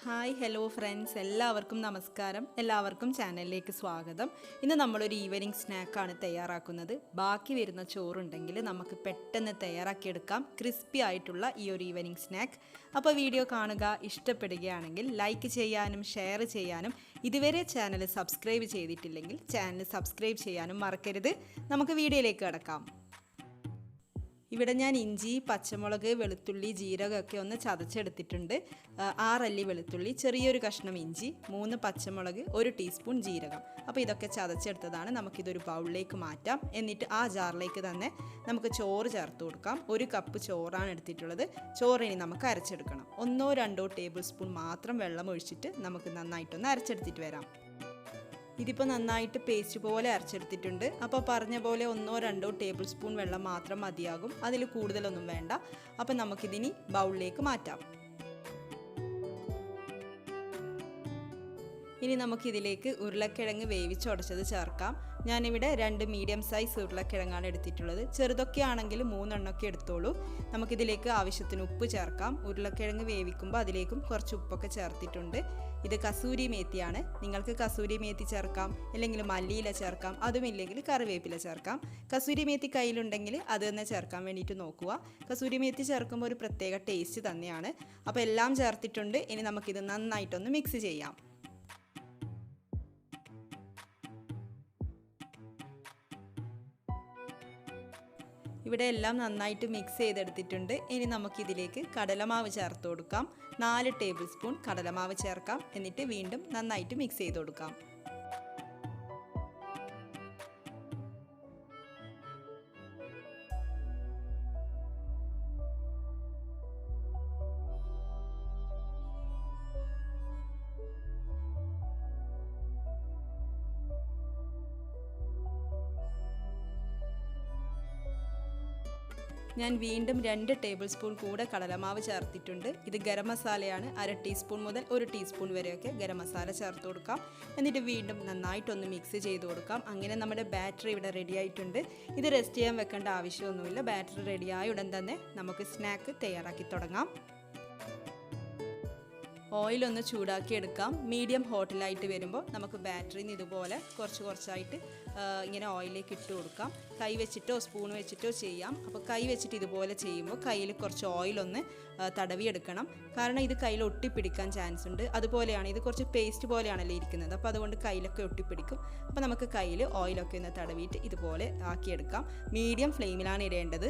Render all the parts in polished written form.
Hi hello friends, എല്ലാവർക്കും നമസ്കാരം. എല്ലാവർക്കും ചാനലിലേക്ക് സ്വാഗതം. ഇന്ന് നമ്മളൊരു ഈവനിങ് സ്നാക്കാണ് തയ്യാറാക്കുന്നത്. ബാക്കി വരുന്ന ചോറുണ്ടെങ്കിൽ നമുക്ക് പെട്ടെന്ന് തയ്യാറാക്കിയെടുക്കാം ക്രിസ്പി ആയിട്ടുള്ള ഈ ഒരു ഈവനിങ് സ്നാക്ക്. അപ്പോൾ വീഡിയോ കാണുക, ഇഷ്ടപ്പെടുകയാണെങ്കിൽ ലൈക്ക് ചെയ്യാനും ഷെയർ ചെയ്യാനും, ഇതുവരെ ചാനൽ സബ്സ്ക്രൈബ് ചെയ്തിട്ടില്ലെങ്കിൽ ചാനൽ സബ്സ്ക്രൈബ് ചെയ്യാനും മറക്കരുത്. നമുക്ക് വീഡിയോയിലേക്ക് കടക്കാം. ഇവിടെ ഞാൻ ഇഞ്ചി, പച്ചമുളക്, വെളുത്തുള്ളി, ജീരകമൊക്കെ ഒന്ന് ചതച്ചെടുത്തിട്ടുണ്ട്. 6 അല്ലി വെളുത്തുള്ളി, ചെറിയൊരു കഷ്ണം ഇഞ്ചി, 3 പച്ചമുളക്, 1 ടീസ്പൂൺ ജീരകം. അപ്പോൾ ഇതൊക്കെ ചതച്ചെടുത്തതാണ്. നമുക്കിതൊരു ബൗളിലേക്ക് മാറ്റാം. എന്നിട്ട് ആ ജാറിലേക്ക് തന്നെ നമുക്ക് ചോറ് ചേർത്ത് കൊടുക്കാം. 1 കപ്പ് ചോറാണ് എടുത്തിട്ടുള്ളത്. ചോറിനി നമുക്ക് അരച്ചെടുക്കണം. 1-2 ടേബിൾ സ്പൂൺ മാത്രം വെള്ളം ഒഴിച്ചിട്ട് നമുക്ക് നന്നായിട്ടൊന്ന് അരച്ചെടുത്തിട്ട് വരാം. ഇതിപ്പോൾ നന്നായിട്ട് പേസ്റ്റ് പോലെ അരച്ചെടുത്തിട്ടുണ്ട്. അപ്പോൾ പറഞ്ഞ പോലെ 1-2 ടേബിൾ സ്പൂൺ വെള്ളം മാത്രം മതിയാകും. അതിൽ കൂടുതലൊന്നും വേണ്ട. അപ്പോൾ നമുക്കിതിനി ബൗളിലേക്ക് മാറ്റാം. ഇനി നമുക്കിതിലേക്ക് ഉരുളക്കിഴങ്ങ് വേവിച്ചുടച്ചത് ചേർക്കാം. ഞാനിവിടെ 2 മീഡിയം സൈസ് ഉരുളക്കിഴങ്ങാണ് എടുത്തിട്ടുള്ളത്. ചെറുതൊക്കെ ആണെങ്കിൽ 3 എണ്ണമൊക്കെ എടുത്തോളൂ. നമുക്കിതിലേക്ക് ആവശ്യത്തിന് ഉപ്പ് ചേർക്കാം. ഉരുളക്കിഴങ്ങ് വേവിക്കുമ്പോൾ അതിലേക്കും കുറച്ച് ഉപ്പൊക്കെ ചേർത്തിട്ടുണ്ട്. ഇത് കസൂരി മേത്തിയാണ്. നിങ്ങൾക്ക് കസൂരി മേത്തി ചേർക്കാം, അല്ലെങ്കിൽ മല്ലിയില ചേർക്കാം, അതുമില്ലെങ്കിൽ കറിവേപ്പില ചേർക്കാം. കസൂരി മേത്തി കയ്യിലുണ്ടെങ്കിൽ അത് തന്നെ ചേർക്കാൻ വേണ്ടിയിട്ട് നോക്കുക. കസൂരി മേത്തി ചേർക്കുമ്പോൾ ഒരു പ്രത്യേക ടേസ്റ്റ് തന്നെയാണ്. അപ്പോൾ എല്ലാം ചേർത്തിട്ടുണ്ട്. ഇനി നമുക്കിത് നന്നായിട്ടൊന്ന് മിക്സ് ചെയ്യാം. ഇവിടെ എല്ലാം നന്നായിട്ട് മിക്സ് ചെയ്തെടുത്തിട്ടുണ്ട്. ഇനി നമുക്കിതിലേക്ക് കടലമാവ് ചേർത്ത് കൊടുക്കാം. 4 ടേബിൾ സ്പൂൺ കടലമാവ് ചേർക്കാം. എന്നിട്ട് വീണ്ടും നന്നായിട്ട് മിക്സ് ചെയ്ത് കൊടുക്കാം. ഞാൻ വീണ്ടും 2 ടേബിൾ സ്പൂൺ കൂടെ കടലമാവ് ചേർത്തിട്ടുണ്ട്. ഇത് ഗരം മസാലയാണ്. 1/2 ടീസ്പൂൺ മുതൽ 1 ടീസ്പൂൺ വരെയൊക്കെ ഗരം മസാല ചേർത്ത് കൊടുക്കാം. എന്നിട്ട് വീണ്ടും നന്നായിട്ടൊന്ന് മിക്സ് ചെയ്ത് കൊടുക്കാം. അങ്ങനെ നമ്മുടെ ബാറ്റർ ഇവിടെ റെഡി ആയിട്ടുണ്ട്. ഇത് റെസ്റ്റ് ചെയ്യാൻ വെക്കേണ്ട ആവശ്യമൊന്നുമില്ല. ബാറ്റർ റെഡിയായ ഉടൻ തന്നെ നമുക്ക് സ്നാക്ക് തയ്യാറാക്കി തുടങ്ങാം. ഓയിലൊന്ന് ചൂടാക്കി എടുക്കാം. മീഡിയം ഹോട്ടിലായിട്ട് വരുമ്പോൾ നമുക്ക് ബാറ്ററിന്ന് ഇതുപോലെ കുറച്ചായിട്ട് ഇങ്ങനെ ഓയിലേക്ക് ഇട്ട് കൊടുക്കാം. കൈ വെച്ചിട്ടോ സ്പൂൺ വെച്ചിട്ടോ ചെയ്യാം. അപ്പോൾ കൈ വെച്ചിട്ട് ഇതുപോലെ ചെയ്യുമ്പോൾ കയ്യിൽ കുറച്ച് ഓയിലൊന്ന് തടവിയെടുക്കണം. കാരണം ഇത് കയ്യിൽ ഒട്ടിപ്പിടിക്കാൻ ചാൻസ് ഉണ്ട്. അതുപോലെയാണ്, ഇത് കുറച്ച് പേസ്റ്റ് പോലെയാണല്ലോ ഇരിക്കുന്നത്. അപ്പോൾ അതുകൊണ്ട് കയ്യിലൊക്കെ ഒട്ടിപ്പിടിക്കും. അപ്പോൾ നമുക്ക് കയ്യിൽ ഓയിലൊക്കെ ഒന്ന് തടവിയിട്ട് ഇതുപോലെ ആക്കിയെടുക്കാം. മീഡിയം ഫ്ലെയിമിലാണ് ഇടേണ്ടത്.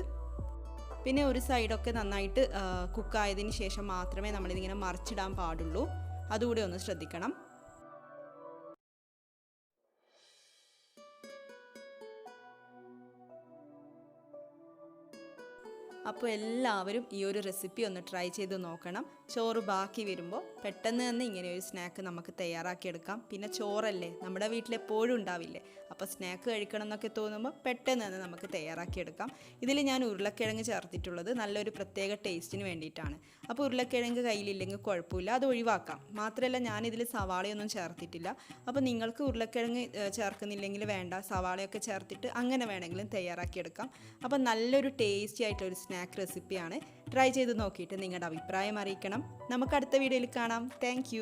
പിന്നെ ഒരു സൈഡൊക്കെ നന്നായിട്ട് കുക്കായതിന് ശേഷം മാത്രമേ നമ്മളിതിങ്ങനെ മറിച്ചിടാൻ പാടുള്ളൂ. അതുകൂടെ ഒന്ന് ശ്രദ്ധിക്കണം. അപ്പോൾ എല്ലാവരും ഈ ഒരു റെസിപ്പി ഒന്ന് ട്രൈ ചെയ്ത് നോക്കണം. ചോറ് ബാക്കി വരുമ്പോൾ പെട്ടെന്ന് തന്നെ ഇങ്ങനെ ഒരു സ്നാക്ക് നമുക്ക് തയ്യാറാക്കിയെടുക്കാം. പിന്നെ ചോറല്ലേ, നമ്മുടെ വീട്ടിലെപ്പോഴും ഉണ്ടാവില്ലേ. അപ്പോൾ സ്നാക്ക് കഴിക്കണം എന്നൊക്കെ തോന്നുമ്പോൾ പെട്ടെന്ന് തന്നെ നമുക്ക് തയ്യാറാക്കിയെടുക്കാം. ഇതിൽ ഞാൻ ഉരുളക്കിഴങ്ങ് ചേർത്തിട്ടുള്ളത് നല്ലൊരു പ്രത്യേക ടേസ്റ്റിന് വേണ്ടിയിട്ടാണ്. അപ്പോൾ ഉരുളക്കിഴങ്ങ് കയ്യിലില്ലെങ്കിൽ കുഴപ്പമില്ല, അത് ഒഴിവാക്കാം. മാത്രമല്ല ഞാനിതിൽ സവാളയൊന്നും ചേർത്തിട്ടില്ല. അപ്പോൾ നിങ്ങൾക്ക് ഉരുളക്കിഴങ്ങ് ചേർക്കുന്നില്ലെങ്കിൽ വേണ്ട, സവാളയൊക്കെ ചേർത്തിട്ട് അങ്ങനെ വേണമെങ്കിലും തയ്യാറാക്കിയെടുക്കാം. അപ്പോൾ നല്ലൊരു ടേസ്റ്റി ആയിട്ടുള്ളൊരു സ്നാക്ക് റെസിപ്പിയാണ്. ട്രൈ ചെയ്ത് നോക്കിയിട്ട് നിങ്ങളുടെ അഭിപ്രായം അറിയിക്കണം. നമുക്ക് അടുത്ത വീഡിയോയിൽ കാണാം. താങ്ക്